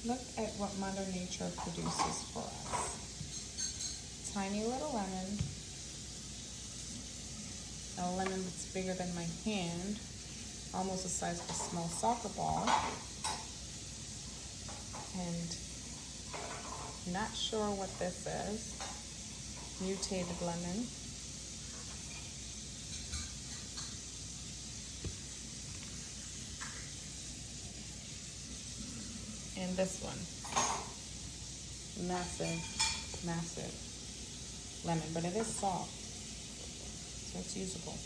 Look at what Mother Nature produces for us. Tiny little lemon. A lemon that's bigger than my hand, almost the size of a small soccer ball. And not sure what this is. Mutated lemon. And this one, massive lemon, but it is soft, so it's usable.